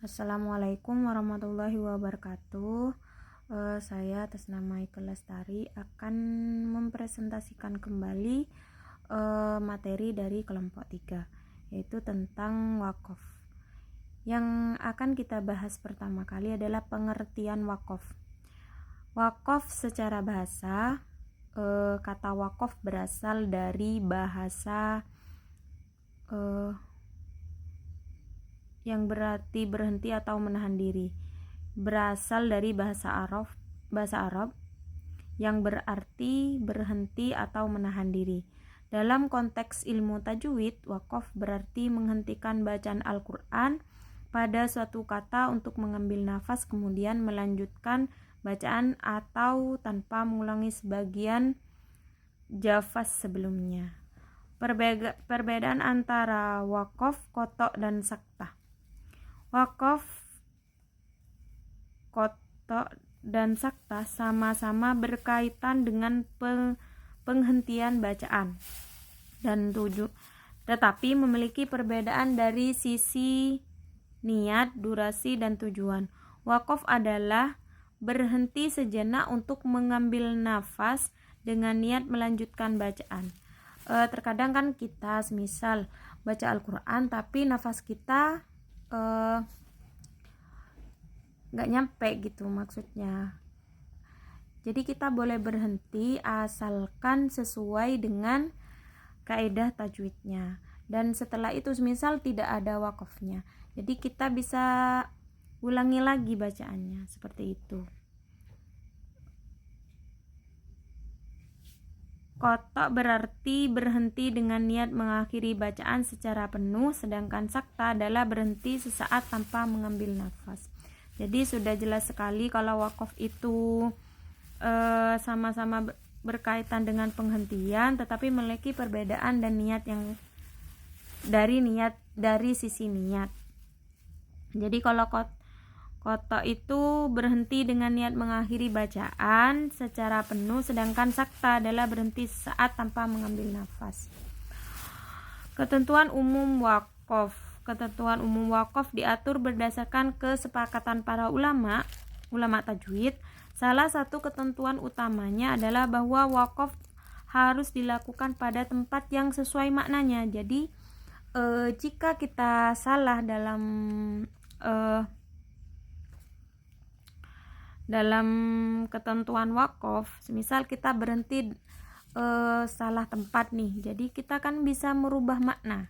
Assalamualaikum warahmatullahi wabarakatuh. Saya atas nama Ika Lestari akan mempresentasikan kembali materi dari kelompok 3, yaitu tentang wakaf. Yang akan kita bahas pertama kali adalah pengertian wakaf. Wakaf secara bahasa, kata wakaf berasal dari bahasa yang berarti berhenti atau menahan diri. Berasal dari bahasa Arab yang berarti berhenti atau menahan diri. Dalam konteks ilmu tajwid, wakaf berarti menghentikan bacaan Al-Quran pada suatu kata untuk mengambil nafas kemudian melanjutkan bacaan atau tanpa mengulangi sebagian jafaz sebelumnya. Perbedaan antara wakaf, qotok, dan saktah. Wakaf, qotok, dan saktah sama-sama berkaitan dengan penghentian bacaan dan tetapi memiliki perbedaan dari sisi niat, durasi, dan tujuan. Wakaf adalah berhenti sejenak untuk mengambil nafas dengan niat melanjutkan bacaan. Terkadang kan kita misal baca Al-Quran tapi nafas kita nggak nyampe gitu maksudnya. Jadi kita boleh berhenti asalkan sesuai dengan kaidah tajwidnya. Dan setelah itu misal tidak ada wakafnya, jadi kita bisa ulangi lagi bacaannya seperti itu. Qotok berarti berhenti dengan niat mengakhiri bacaan secara penuh, sedangkan sakta adalah berhenti sesaat tanpa mengambil nafas. Jadi sudah jelas sekali kalau wakaf itu sama-sama berkaitan dengan penghentian, tetapi memiliki perbedaan dan niat yang dari sisi niat. Jadi kalau qotok itu berhenti dengan niat mengakhiri bacaan secara penuh, sedangkan sakta adalah berhenti sesaat tanpa mengambil nafas. Ketentuan umum wakaf. Ketentuan umum wakaf diatur berdasarkan kesepakatan para ulama tajwid. Salah satu ketentuan utamanya adalah bahwa wakaf harus dilakukan pada tempat yang sesuai maknanya. Jadi jika kita salah dalam ketentuan wakaf, misal kita berhenti salah tempat nih, jadi kita kan bisa merubah makna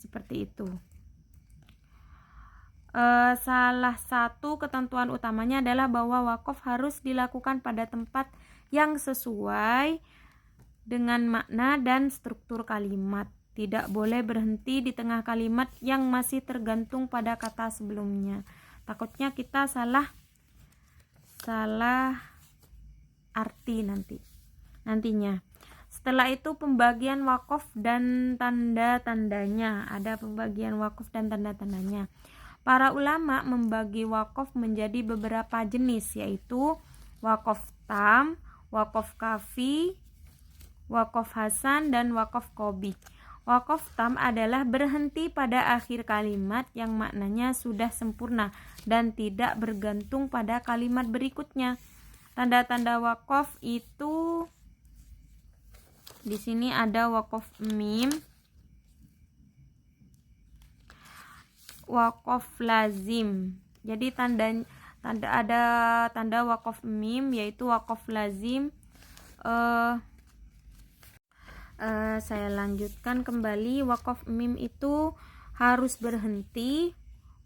seperti itu. Salah satu ketentuan utamanya adalah bahwa wakaf harus dilakukan pada tempat yang sesuai dengan makna dan struktur kalimat. Tidak boleh berhenti di tengah kalimat yang masih tergantung pada kata sebelumnya. Takutnya kita salah arti nantinya. Setelah itu pembagian wakaf dan tanda-tandanya. Ada pembagian wakaf dan tanda-tandanya. Para ulama membagi wakaf menjadi beberapa jenis, yaitu wakaf tam, wakaf kafi, wakaf hasan, dan wakaf qobi. Wakaf tam adalah berhenti pada akhir kalimat yang maknanya sudah sempurna dan tidak bergantung pada kalimat berikutnya. Tanda-tanda wakaf itu di sini ada wakaf mim, wakaf lazim. Jadi ada tanda wakaf mim, yaitu wakaf lazim. Saya lanjutkan kembali. Wakaf mim itu harus berhenti.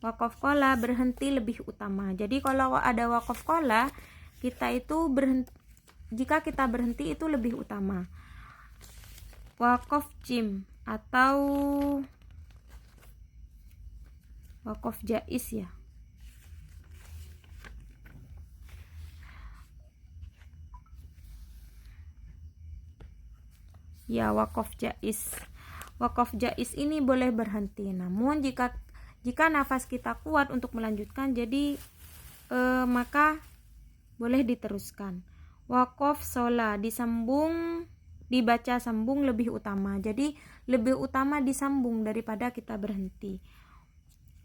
Wakaf qola berhenti lebih utama. Jadi kalau ada wakaf qola, jika kita berhenti itu lebih utama. Wakaf jim atau wakaf jaiz ya. Ya, wakaf jaiz. Wakaf jaiz ini boleh berhenti. Namun jika nafas kita kuat untuk melanjutkan, jadi maka boleh diteruskan. Wakaf shola dibaca sambung lebih utama. Jadi lebih utama disambung daripada kita berhenti.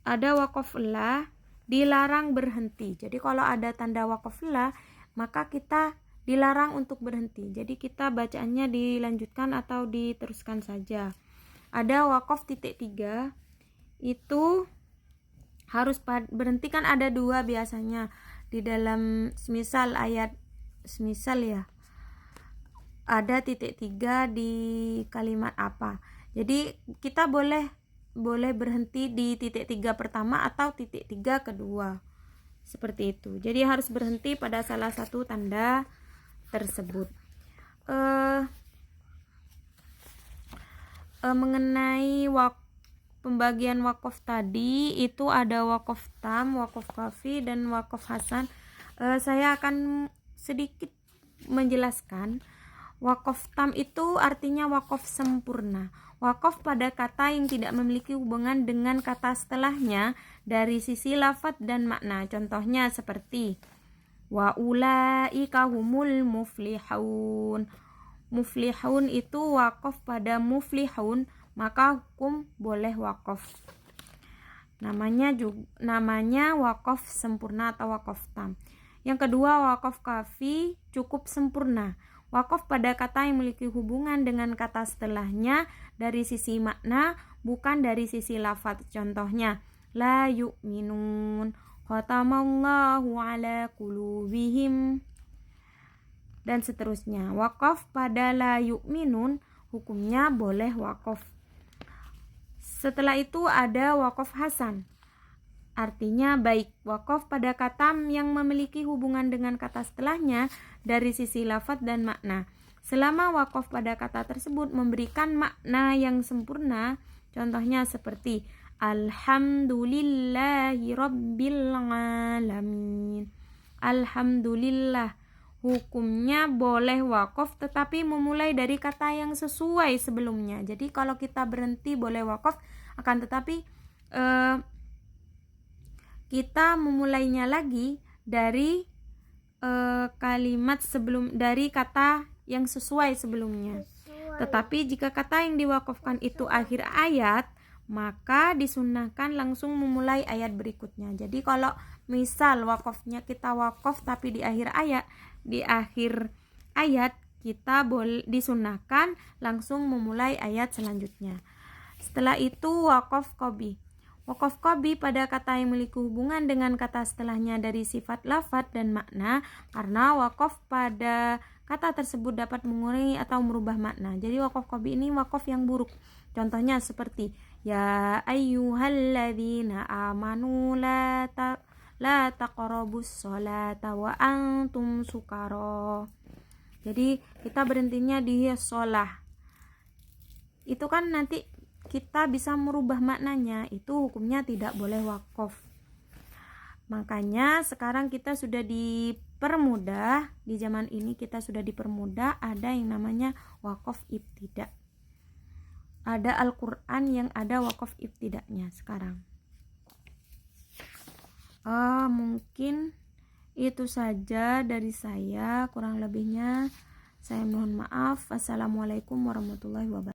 ada waqaf la, dilarang berhenti. Jadi kalau ada tanda waqaf la, maka kita dilarang untuk berhenti. Jadi kita bacaannya dilanjutkan atau diteruskan saja. Ada waqaf titik 3, itu harus berhenti, kan ada 2 biasanya di dalam semisal ayat, semisal ya, ada titik 3 di kalimat apa. Jadi kita boleh berhenti di titik 3 pertama atau titik 3 kedua, seperti itu. Jadi harus berhenti pada salah satu tanda tersebut. Mengenai pembagian wakaf tadi, itu ada wakaf tam, wakaf kafi, dan wakaf hasan. Saya akan sedikit menjelaskan. Wakaf tam itu artinya wakaf sempurna. Wakaf pada kata yang tidak memiliki hubungan dengan kata setelahnya dari sisi lafaz dan makna. Contohnya seperti wa ulaika humul muflihun. Muflihun itu wakaf pada muflihun, maka hukum boleh wakaf. Namanya wakaf sempurna atau wakaf tam. Yang kedua, wakaf kafi, cukup sempurna. Wakaf pada kata yang memiliki hubungan dengan kata setelahnya dari sisi makna, bukan dari sisi lafaz. Contohnya, la yu'minun, khatamallahu ala qulubihim, dan seterusnya. Wakaf pada la yu'minun, hukumnya boleh wakaf. Setelah itu ada wakaf hasan, artinya baik. Wakaf pada kata yang memiliki hubungan dengan kata setelahnya dari sisi lafaz dan makna. Selama wakaf pada kata tersebut memberikan makna yang sempurna, contohnya seperti alhamdulillahi rabbil alamin. Alhamdulillah, hukumnya boleh wakaf, tetapi memulai dari kata yang sesuai sebelumnya. Jadi kalau kita berhenti boleh wakaf, akan tetapi kita memulainya lagi dari kalimat sebelum, dari kata yang sesuai sebelumnya. Tetapi jika kata yang diwakafkan itu akhir ayat, maka disunahkan langsung memulai ayat berikutnya. Jadi kalau misal wakafnya kita wakaf tapi di akhir ayat kita boleh disunahkan langsung memulai ayat selanjutnya. Setelah itu wakaf qobi. Wakaf qobi pada kata yang memiliki hubungan dengan kata setelahnya dari sifat lafaz dan makna, karena wakaf pada kata tersebut dapat mengurangi atau merubah makna. Jadi wakaf qobi ini wakaf yang buruk. Contohnya seperti ya ayyuhalladzina amanu la taqrabus sholata wa antum sukara. Jadi kita berhentinya di sholah. Itu kan nanti kita bisa merubah maknanya, itu hukumnya tidak boleh wakaf. Makanya sekarang kita sudah dipermudah, di zaman ini kita sudah dipermudah, ada yang namanya wakaf ibtidak. Ada Al-Quran yang ada wakaf ibtidaknya sekarang. Mungkin itu saja dari saya, kurang lebihnya saya mohon maaf. Assalamualaikum warahmatullahi wabarakatuh.